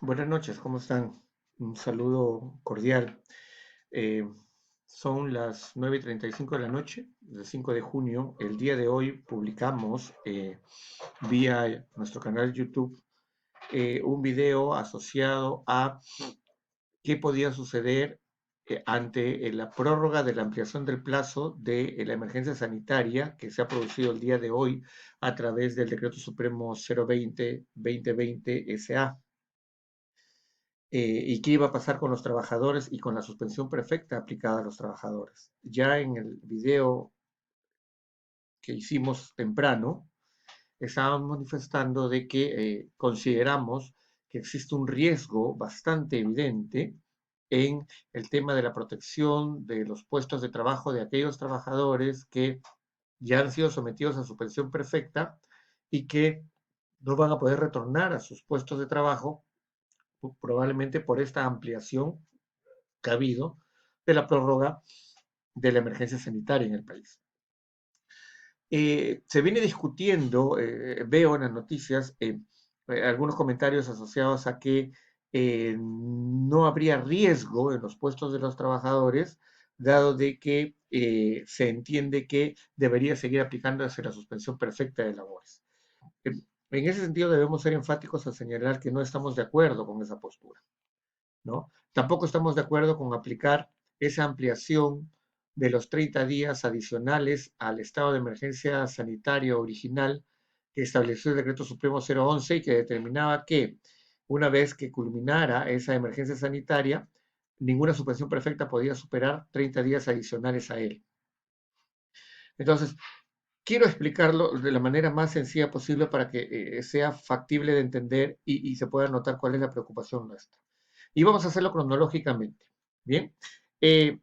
Buenas noches, ¿cómo están? Un saludo cordial. Eh, Son las 9:35 de la noche, del 5 de junio. El día de hoy publicamos vía nuestro canal de YouTube un video asociado a qué podía suceder ante la prórroga de la ampliación del plazo de la emergencia sanitaria que se ha producido el día de hoy a través del Decreto Supremo 020-2020 SA. Y qué iba a pasar con los trabajadores y con la suspensión perfecta aplicada a los trabajadores. Ya en el video que hicimos temprano, estábamos manifestando de que consideramos que existe un riesgo bastante evidente en el tema de la protección de los puestos de trabajo de aquellos trabajadores que ya han sido sometidos a suspensión perfecta y que no van a poder retornar a sus puestos de trabajo probablemente por esta ampliación que ha habido de la prórroga de la emergencia sanitaria en el país. Se viene discutiendo, veo en las noticias, algunos comentarios asociados a que no habría riesgo en los puestos de los trabajadores, dado de que se entiende que debería seguir aplicándose la suspensión perfecta de labores. En ese sentido debemos ser enfáticos al señalar que no estamos de acuerdo con esa postura, ¿no? Tampoco estamos de acuerdo con aplicar esa ampliación de los 30 días adicionales al estado de emergencia sanitario original que estableció el Decreto Supremo 011 y que determinaba que una vez que culminara esa emergencia sanitaria, ninguna suspensión perfecta podía superar 30 días adicionales a él. Entonces, quiero explicarlo de la manera más sencilla posible para que sea factible de entender y se pueda notar cuál es la preocupación nuestra. Y vamos a hacerlo cronológicamente. Bien, eh,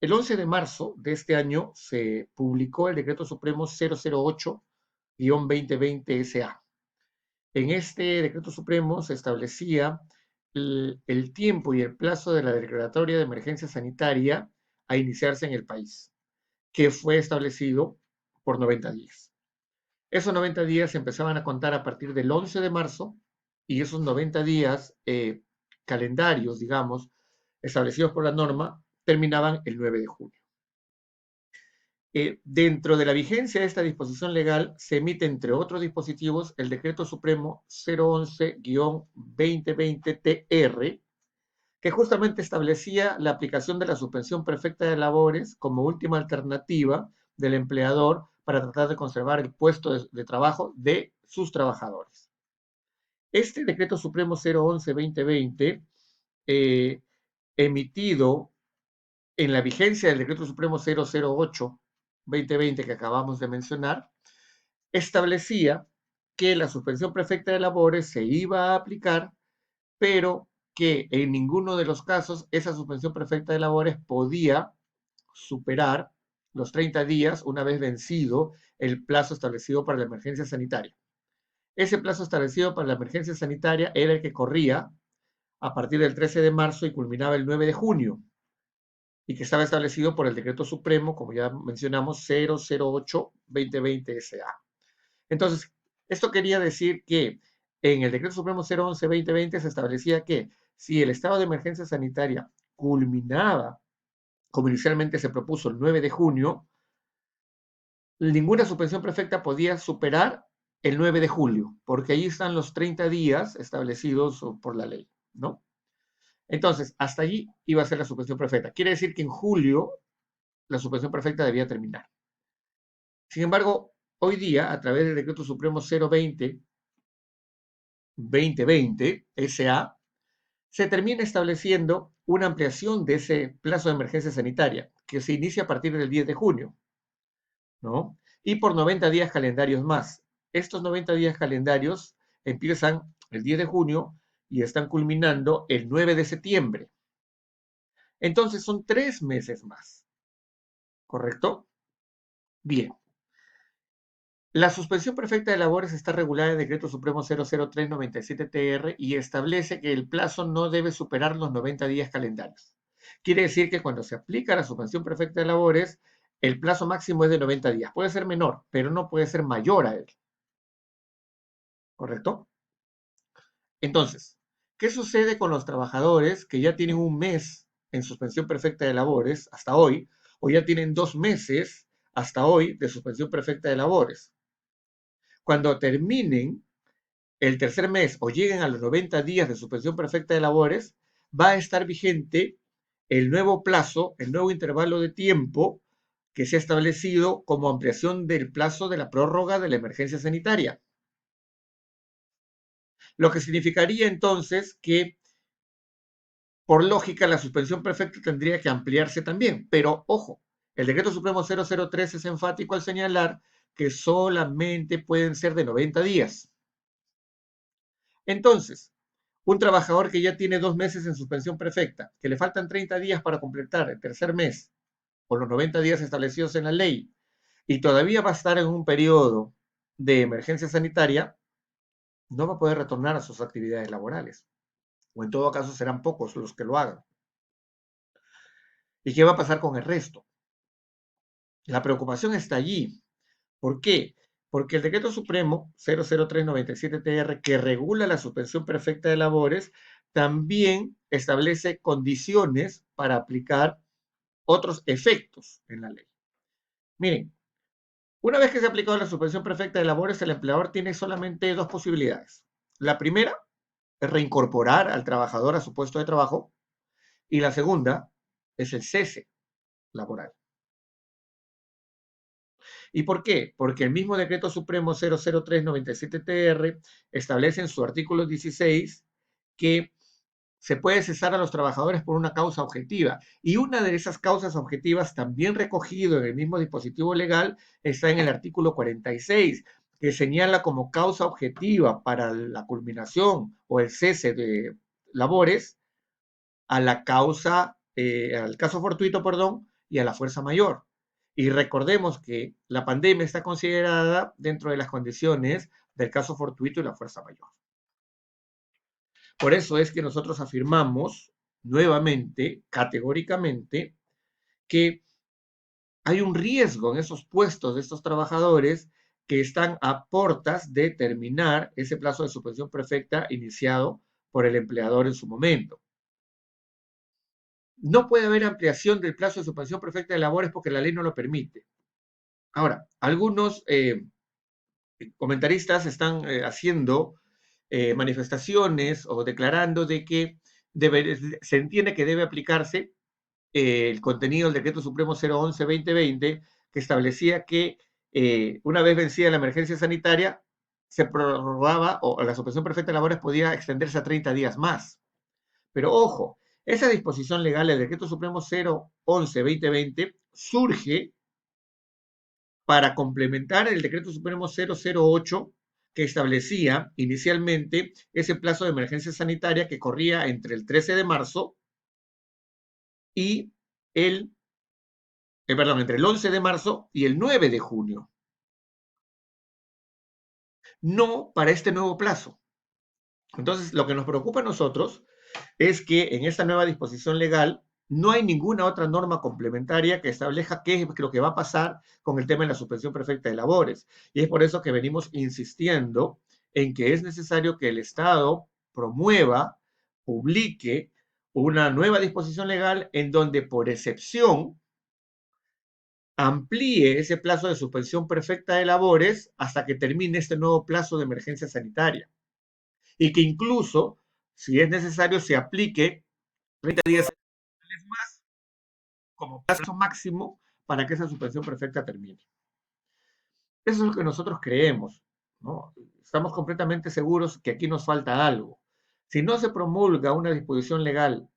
el 11 de marzo de este año se publicó el Decreto Supremo 008-2020 SA. En este Decreto Supremo se establecía el tiempo y el plazo de la declaratoria de emergencia sanitaria a iniciarse en el país, que fue establecido por 90 días. Esos 90 días se empezaban a contar a partir del 11 de marzo y esos 90 días calendarios, digamos, establecidos por la norma, terminaban el 9 de junio. Dentro de la vigencia de esta disposición legal se emite, entre otros dispositivos, el Decreto Supremo 011-2020-TR, que justamente establecía la aplicación de la suspensión perfecta de labores como última alternativa del empleador para tratar de conservar el puesto de trabajo de sus trabajadores. Este Decreto Supremo 011-2020, emitido en la vigencia del Decreto Supremo 008-2020 que acabamos de mencionar, establecía que la suspensión perfecta de labores se iba a aplicar, pero que en ninguno de los casos esa suspensión perfecta de labores podía superar los 30 días una vez vencido el plazo establecido para la emergencia sanitaria. Ese plazo establecido para la emergencia sanitaria era el que corría a partir del 13 de marzo y culminaba el 9 de junio, y que estaba establecido por el Decreto Supremo, como ya mencionamos, 008-2020 SA. Entonces, esto quería decir que en el Decreto Supremo 011-2020 se establecía que si el estado de emergencia sanitaria culminaba, como inicialmente se propuso, el 9 de junio, ninguna suspensión perfecta podía superar el 9 de julio, porque ahí están los 30 días establecidos por la ley, ¿no? Entonces, hasta allí iba a ser la suspensión perfecta. Quiere decir que en julio la suspensión perfecta debía terminar. Sin embargo, hoy día, a través del Decreto Supremo 020-2020 SA, se termina estableciendo una ampliación de ese plazo de emergencia sanitaria, que se inicia a partir del 10 de junio, ¿no? Y por 90 días calendarios más. Estos 90 días calendarios empiezan el 10 de junio y están culminando el 9 de septiembre. Entonces son 3 meses más, ¿correcto? Bien. La suspensión perfecta de labores está regulada en el Decreto Supremo 003-97-TR y establece que el plazo no debe superar los 90 días calendarios. Quiere decir que cuando se aplica la suspensión perfecta de labores, el plazo máximo es de 90 días. Puede ser menor, pero no puede ser mayor a él. ¿Correcto? Entonces, ¿qué sucede con los trabajadores que ya tienen un mes en suspensión perfecta de labores hasta hoy, o ya tienen 2 meses hasta hoy de suspensión perfecta de labores? Cuando terminen el tercer mes o lleguen a los 90 días de suspensión perfecta de labores, va a estar vigente el nuevo plazo, el nuevo intervalo de tiempo que se ha establecido como ampliación del plazo de la prórroga de la emergencia sanitaria. Lo que significaría entonces que, por lógica, la suspensión perfecta tendría que ampliarse también. Pero, ojo, el decreto supremo 003 es enfático al señalar que solamente pueden ser de 90 días. Entonces, un trabajador que ya tiene 2 meses en suspensión perfecta, que le faltan 30 días para completar el tercer mes, por los 90 días establecidos en la ley, y todavía va a estar en un periodo de emergencia sanitaria, no va a poder retornar a sus actividades laborales. O en todo caso serán pocos los que lo hagan. ¿Y qué va a pasar con el resto? La preocupación está allí. ¿Por qué? Porque el decreto supremo 00397-TR, que regula la suspensión perfecta de labores, también establece condiciones para aplicar otros efectos en la ley. Miren, una vez que se ha aplicado la suspensión perfecta de labores, el empleador tiene solamente dos posibilidades. La primera es reincorporar al trabajador a su puesto de trabajo, y la segunda es el cese laboral. ¿Y por qué? Porque el mismo decreto supremo 00397-TR establece en su artículo 16 que se puede cesar a los trabajadores por una causa objetiva. Y una de esas causas objetivas, también recogido en el mismo dispositivo legal, está en el artículo 46, que señala como causa objetiva para la culminación o el cese de labores a la causa, al caso fortuito, perdón, y a la fuerza mayor. Y recordemos que la pandemia está considerada dentro de las condiciones del caso fortuito y la fuerza mayor. Por eso es que nosotros afirmamos nuevamente, categóricamente, que hay un riesgo en esos puestos de estos trabajadores que están a portas de terminar ese plazo de suspensión perfecta iniciado por el empleador en su momento. No puede haber ampliación del plazo de suspensión perfecta de labores porque la ley no lo permite. Ahora, algunos comentaristas están haciendo manifestaciones o declarando de que se entiende que debe aplicarse el contenido del Decreto Supremo 011-2020, que establecía que una vez vencida la emergencia sanitaria, se prorrogaba o la suspensión perfecta de labores podía extenderse a 30 días más. Pero ojo, esa disposición legal, el Decreto Supremo 011-2020, surge para complementar el Decreto Supremo 008, que establecía inicialmente ese plazo de emergencia sanitaria que corría entre el 13 de marzo y entre el 11 de marzo y el 9 de junio. No para este nuevo plazo. Entonces, lo que nos preocupa a nosotros es que en esta nueva disposición legal no hay ninguna otra norma complementaria que establezca qué es lo que va a pasar con el tema de la suspensión perfecta de labores. Y es por eso que venimos insistiendo en que es necesario que el Estado promueva, publique una nueva disposición legal en donde, por excepción, amplíe ese plazo de suspensión perfecta de labores hasta que termine este nuevo plazo de emergencia sanitaria. Y que incluso, si es necesario, se aplique 30 días más como plazo máximo para que esa suspensión perfecta termine. Eso es lo que nosotros creemos, ¿no? Estamos completamente seguros que aquí nos falta algo. Si no se promulga una disposición legal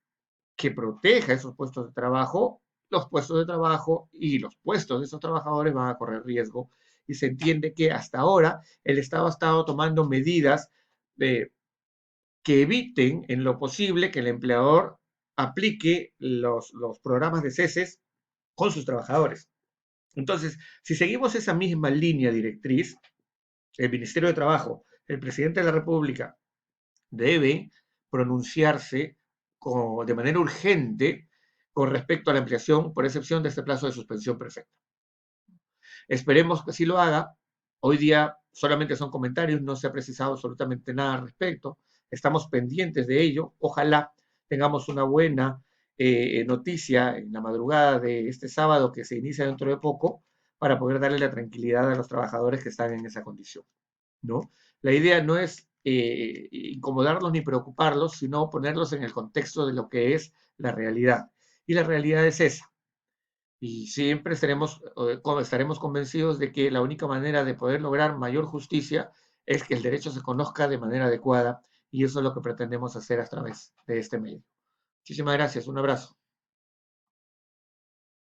que proteja esos puestos de trabajo, los puestos de trabajo y los puestos de esos trabajadores van a correr riesgo. Y se entiende que hasta ahora el Estado ha estado tomando medidas que eviten en lo posible que el empleador aplique los programas de ceses con sus trabajadores. Entonces, si seguimos esa misma línea directriz, el Ministerio de Trabajo, el presidente de la República, debe pronunciarse de manera urgente con respecto a la ampliación, por excepción de este plazo de suspensión perfecta. Esperemos que sí lo haga. Hoy día solamente son comentarios, no se ha precisado absolutamente nada al respecto. estamos pendientes de ello. Ojalá tengamos una buena noticia en la madrugada de este sábado que se inicia dentro de poco para poder darle la tranquilidad a los trabajadores que están en esa condición, ¿no? La idea no es incomodarlos ni preocuparlos, sino ponerlos en el contexto de lo que es la realidad. Y la realidad es esa. Y siempre estaremos convencidos de que la única manera de poder lograr mayor justicia es que el derecho se conozca de manera adecuada y eso es lo que pretendemos hacer a través de este medio. Muchísimas gracias, un abrazo.